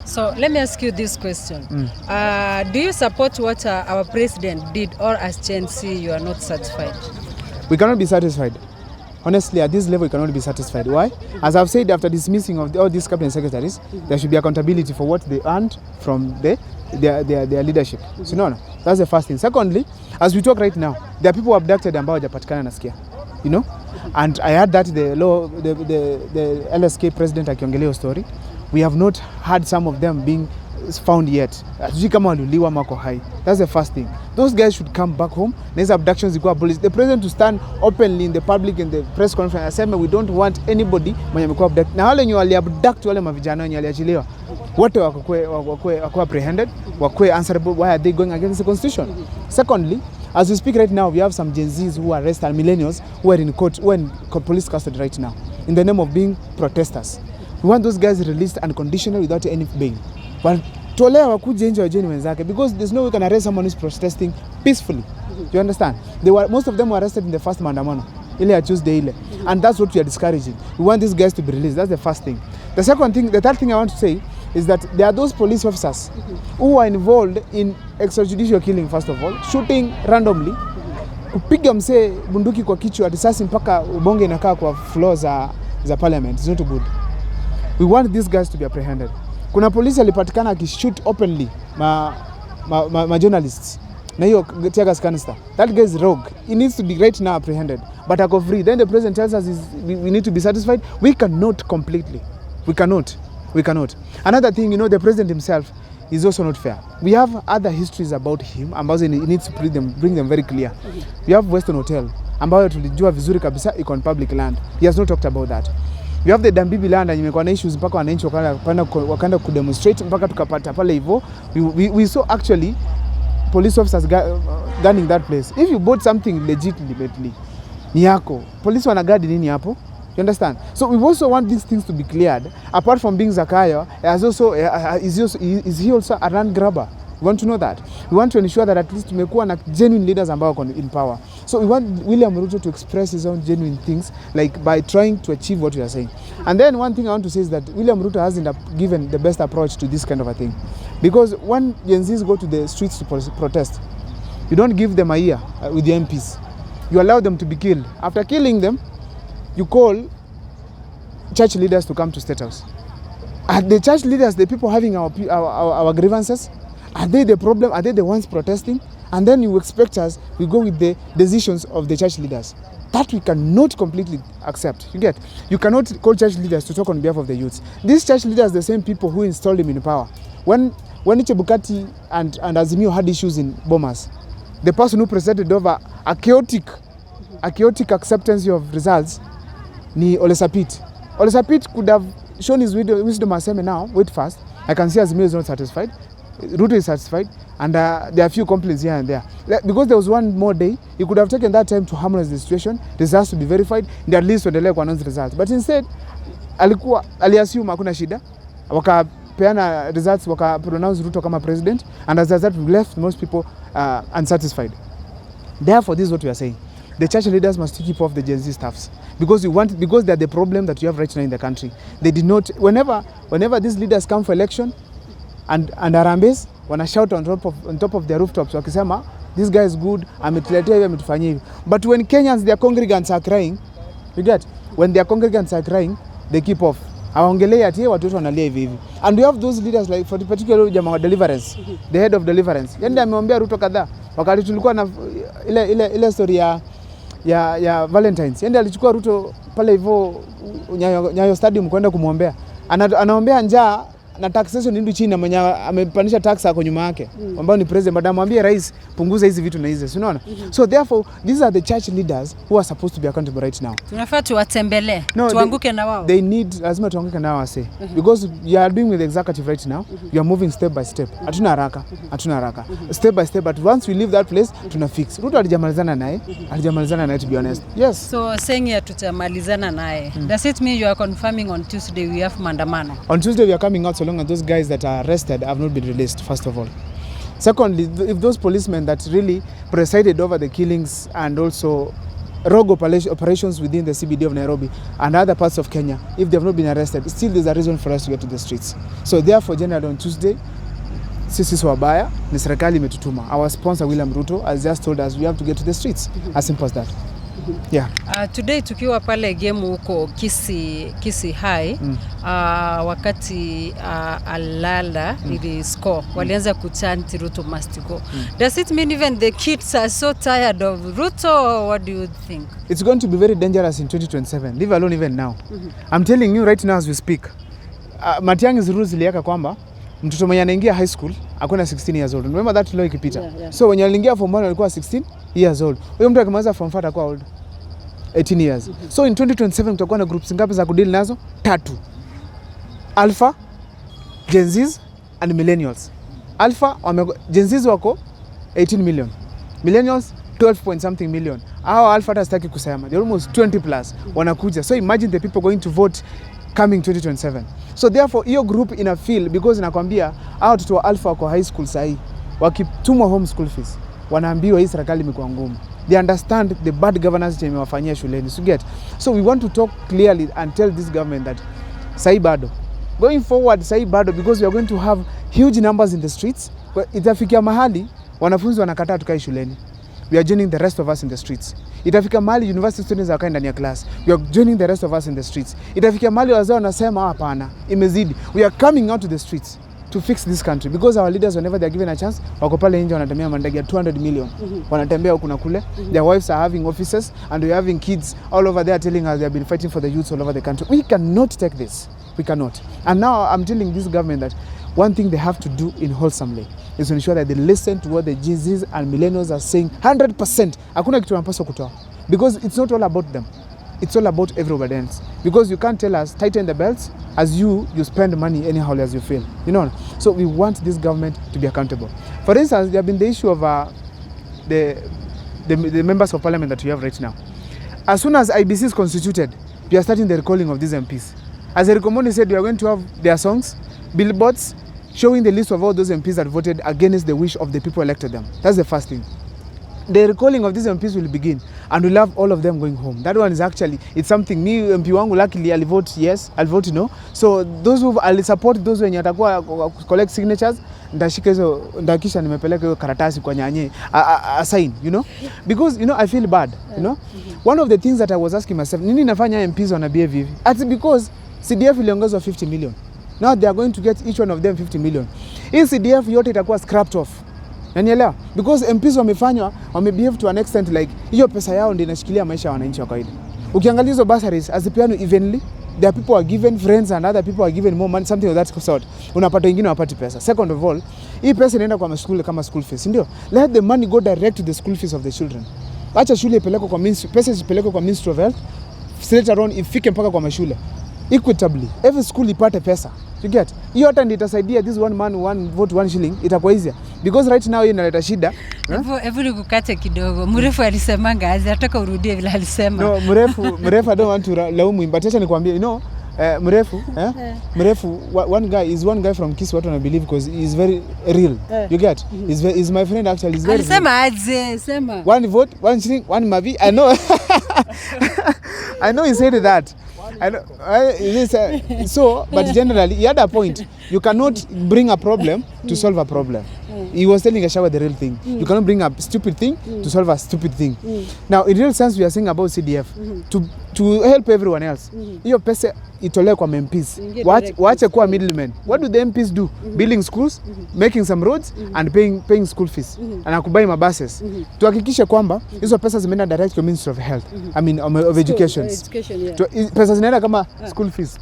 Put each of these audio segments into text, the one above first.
So let me ask you this question. Do you support what our president did, or as Genz you are not satisfied? We cannot be satisfied. Honestly, at this level, we cannot be satisfied. Why? As I've said, after dismissing of all these cabinet secretaries, there should be accountability for what they earned from their leadership. So no, that's the first thing. Secondly, as we talk right now, there are people abducted ambao hawajapatikana nasikia. You know? And I heard that the LSK president akiongelea story. We have not had some of them being found yet. Kama waliuliwa mako hai. That's the first thing. Those guys should come back home. These abductions zikuwa police. The president to stand openly in the public in the press conference aseme we don't want anybody mwenye amekuwa abducted. Na wale wenye waliabduct wale mavijana wenye waliachiliwa wote wakwe apprehended, wakwe answerable. Why are they going against the constitution? Secondly, as we speak right now, we have some Gen Zs who are arrested and millennials who are in court, who are in police custody right now in the name of being protesters. We want those guys released unconditionally without any bail. But tolea wakuje nje wajeni wenzake, because there's no way you can arrest someone who's protesting peacefully. You understand? Most of them were arrested in the first maandamano ile ya Tuesday ile, and that's what we are discouraging. We want these guys to be released. That's the first thing. The third thing I want to say is that there are those police officers who are involved in extrajudicial killing. First of all, shooting randomly, kupiga msee bunduki kwa kichwa, risasi mpaka ubonge inakaa kwa floor za parliament. It's not good. We want these guys to be apprehended. Kuna polisi alipatikana akishoot openly ma journalists na hiyo tear gas canister. That guy is rogue. He needs to be right now apprehended, but ako free. Then the president tells us we need to be satisfied. We cannot completely. We cannot. Another thing, the president himself is also not fair. We have other histories about him ambazo he needs to bring them very clear. We have Western Hotel ambayo tulijua vizuri kabisa iko on public land. He has not talked about that. We have the Dambibi land and imekuwa na issues mpaka wananchi wakaenda kudemonstrate mpaka tukapata pale hivyo. We saw actually police officers guarding that place. If you bought something legitimately, ni yako. Police wanagadi nini hapo? You understand? So we also want these things to be cleared. Apart from being Zakayo, is he also a land grabber? We want to know that. We want to ensure that at least tumekuwa na genuine leaders ambao wako in power. So we want William Ruto to express his own genuine things, like by trying to achieve what we are saying. And then one thing I want to say is that William Ruto hasn't given the best approach to this kind of a thing. Because when Gen Zs go to the streets to protest, you don't give them a year with the MPs. You allow them to be killed. After killing them, you call church leaders to come to State House. Are the church leaders the people having our grievances? Are they the problem? Are they the ones protesting? And then you expect us, we go with the decisions of the church leaders. That we cannot completely accept. You get? You cannot call church leaders to talk on behalf of the youths. These church leaders are the same people who installed him in power. When Chebukati and Azimio had issues in Bomas, the person who presided over a chaotic acceptance of results ni Ole Sapit. Ole Sapit could have shown his wisdom aseme now, wait first. I can see Azimio is not satisfied. Ruto is satisfied, and there are a few complaints here and there. Because there was one more day, he could have taken that time to harmonize the situation, results to be verified, and at least waendelee kuannounce results. But instead, aliassume hakuna shida, wakapeana results, wakapronounce Ruto kama president, and as a result, we left most people unsatisfied. Therefore, this is what we are saying. The church leaders must keep off the Gen Z staffs because they are the problem that you have right now in the country. They did not, whenever these leaders come for election, and Harambes wana shout on top of their rooftops wakisema this guy is good, ametuletea hivi, ametufanyia hivi. But when Kenyans, their congregants are crying, you get, when their congregants are crying, they keep off. Hawaongelei ati watoto wanalia hivi hivi. And we have those leaders like for the particular jamaa wa Deliverance, the head of Deliverance. Yeye ameombea Ruto kadhaa. Wakati tulikuwa na ile story ya Valentines. Yeye alichukua Ruto pale hivyo Nyayo Stadium kwenda kumuombea. Anaombea njaa na taxation ndio chini, mwenye amepandisha tax yako nyuma yake ambao ni president, madam mwambie rais punguza hizi vitu na hizi, unaona? So therefore these are the church leaders who are supposed to be accountable right now. Tunafaa tuwatembelee, tuanguke na wao. They need, lazima tuanguke na wao because you are doing with the executive right now, you are moving step by step. Hatuna haraka. Step by step, but once we leave that place tuna fix. Ruto alijamalizana naye to be honest. Yes. So saying here tutamalizana naye. Does it mean you are confirming on Tuesday we have maandamano? On Tuesday we are coming out so long as those guys that are arrested have not been released, first of all. Secondly, if those policemen that really presided over the killings and also rogue operations within the CBD of Nairobi and other parts of Kenya, if they have not been arrested, still there's a reason for us to get to the streets. So therefore, generally on Tuesday, sisi swabaya ni serikali imetutuma. Our sponsor William Ruto has just told us we have to get to the streets. As simple as that. Yeah. Today tukiwa pale game huko Kisi High, wakati Alala ili score, walianza kuchant Ruto must go. Does it mean even the kids are so tired of Ruto, or what do you think? It's going to be very dangerous in 2027, leave alone even now. I'm telling you right now as we speak. Matiang'i's rules iliweka kwamba mtoto mwenye anaingia high school akona 16 years old. Remember that law ikipita? Yeah. So when aliingia form 1 alikuwa 16 years old. Huyo mtu akimaliza form 4 atakuwa old 18 years. So in 2027 tutakuwa na groups ngapi za kudeal nazo? 3. Alpha, Genz and millennials. Alpha Genz wako 18 million. Millennials 12 point something million. Hao alpha hata sitaki kusema. They're almost 20 plus wanakuja. So imagine the people going to vote coming 2027. So therefore hiyo group ina feel, because nakwambia hao watoto wa alpha wako high school sahi wakitumwa home school fees wanaambiwa hii serikali imekuwa ngumu. They understand the bad governance imewafanyia shuleni. So get. So we want to talk clearly and tell this government that sahi bado going forward, sahi bado, because we are going to have huge numbers in the streets. Itafikia mahali wanafunzi wanakataa tukae shuleni. We are joining the rest of us in the streets. Itafika mahali university students wakae ndani ya class. We are joining the rest of us in the streets. Itafika mahali wazee wanasema hapana, imezidi. We are coming out to the streets to fix this country, because our leaders, whenever they are given a chance, wako pale nje wanatemea mandege ya 200 million. Wanatembea huku na kule. Their wives are having offices and we are having kids all over there telling us they have been fighting for the youths all over the country. We cannot take this. We cannot. And now I'm telling this government that one thing they have to do in wholesomely is to ensure that they listen to what the Genz and millennials are saying 100%. Hakuna kitu wanapaswa kutoa, because it's not all about them. It's all about everybody else. Because you can't tell us tighten the belts as you spend money anyhow as you feel. You know. So we want this government to be accountable. For instance, there have been the issue of the members of parliament that we have right now. As soon as IBC is constituted, we are starting the recalling of these MPs. As Eric Omoni said, we are going to have their songs, billboards, showing the list of all those MPs that voted against the wish of the people elected them. That's the first thing. The recalling of these MPs will begin, and we'll have all of them going home. That one is actually, it's something, me MP wangu luckily I'll vote yes, I'll vote no. So those who I'll support those wenye atakuwa collect signatures, ndashika hizo, ndakisha nimepeleka hiyo karatasi kwa nyanye assign, you know, because you know I feel bad, you know. One of the things that I was asking myself, nini nafanya MPs wana behave hivi? It's because CDF iliongezwa 50 million. Now they are going to get each one of them 50 million. Hii CDF yote itakuwa scrapped off. Nanielewa? Because MPs wamebehave to an extent like hiyo pesa yao ndio inashikilia maisha ya wananchi wa kawaida. Ukiangalia hizo bursaries azipeano evenly, there are people are given, friends and other people are given more money, something of that sort. Unapata wengine wapati pesa. Second of all, hii pesa inaenda kwa shule kama school fees, ndio? Let the money go direct to the school fees of the children. Acha shule ipeleke kwa pesa ipeleke kwa Ministry of Health, later on ifike mpaka kwa mashule. Equitably, every school ipate pesa. You get? Hiyo hata ndio itasaidia this one man one vote 1 shilling itakuwa easier, because right now hii inaleta shida. Hebu nikukate kidogo. Mrefu alisemanga aje, nataka urudie vile alisema. No, mrefu I don't want to laumu him, but acha nikwambie, you know, mrefu one guy from Kisi, watu wana believe, because he is very real. You get? He's my friend actually. He's very alisema aje, sema. 1 vote 1 shilling 1 mavi. I know. I know he said that. I know, so, but generally, he had a point. You cannot bring a problem to solve a problem. He was telling Gashawa the real thing. You cannot bring a stupid thing to solve a stupid thing. Now, in real sense, we are saying about CDF to help everyone else. Hiyo pesa itolewe kwa MPs. Waache kuwa middlemen. What do the MPs do? Building schools, making some roads, and paying school fees. And kubai mabuses. Tuhakikishe kwamba hizo pesa zimeenda direct to Ministry of Health. I mean, of Education. Pesa zinaenda kama school fees.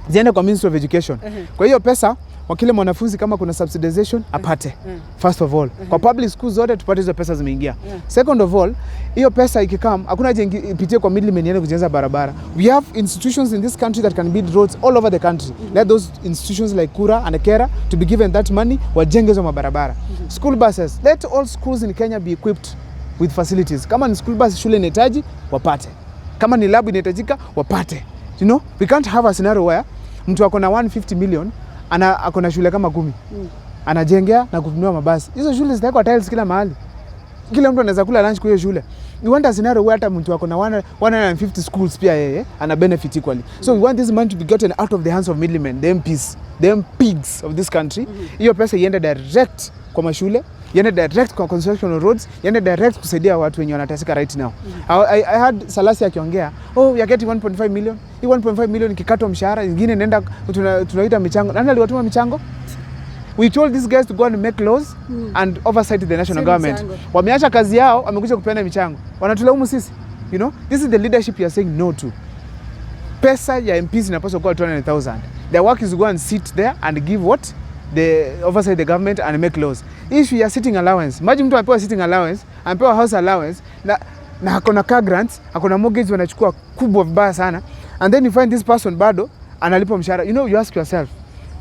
Ziende kwa Ministry of Education. Kwa hiyo pesa kwa kile mwanafunzi kama kuna subsidization apate. First of all, kwa public schools zote tupate hizo pesa zimeingia. Second of all, hiyo pesa ikikam, hakuna haja ipitie kwa middlemen yene kujenza barabara. We have institutions in this country that can build roads all over the country. Let those institutions like Kura and Kera to be given that money, wajenge hizo mabarabara. School buses, let all schools in Kenya be equipped with facilities. Kama ni school bus shule inahitaji, wapate. Kama ni lab inahitajika, wapate. You know, we can't have a scenario where mtu akona 150 million akona shule kama 10. Anajengea na kununua mabasi. Hizo shule zitawekwa tiles kila mahali. kila mtu anaweza kula lunch kwa hiyo shule. We want a scenario where hata mtu wako na 150 schools pia yeye ana benefit equally. So we want this money to be gotten out of the hands of middlemen, the MPs, the pigs of this country. Hiyo pesa iende direct kwa mashule, iende direct kwa construction of roads, iende direct kusaidia watu wenye wanateseka right now. I heard Salasi akiongea, oh we are getting 1.5 million. Hii 1.5 million kikatwa mshahara, nyingine inaenda tunaita michango. Nani aliwatuma michango? We told these guys to go and make laws and oversight the national government. Wameacha kazi yao, wamekuja kupeana michango. Wanatulaumu sisi. You know, this is the leadership you are saying no to. Pesa ya MPs inapaswa kuwa 200,000. Their work is to go and sit there and give what? The oversight the government and make laws. If you are sitting allowance, imagine mtu anapewa sitting allowance, anapewa house allowance na hakuna car grants, hakuna mortgage wanachukua kubwa vibaya sana, and then you find this person bado analipa mshahara. You know, you ask yourself,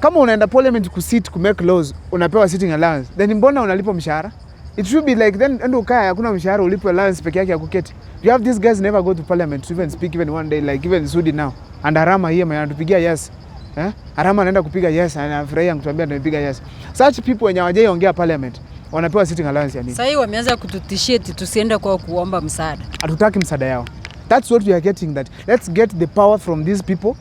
kama unaenda parliament kusit ku make laws unapewa sitting allowance, then mbona unalipa mshahara? It should be like then endo ukaya hakuna mshahara ulipo allowance peke yake ya kuketi. You have these guys never go to parliament to even speak even one day, like even Sudi now. And Arama here anatupigia yes. Arama anaenda kupiga yes, anafurahia kutuambia tumepiga yes. Such people wenye hawajaongea parliament wanapewa sitting allowance ya nini? Sasa wameanza kututishia tusiende kwa kuomba msaada. Hatutaki msaada yao. That's what we are getting, that let's get the power from these people.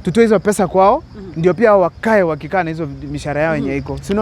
Tutoe hizo pesa kwao, ndio pia wakae wakikaa na hizo mishahara yao yenye iko. Si unaona?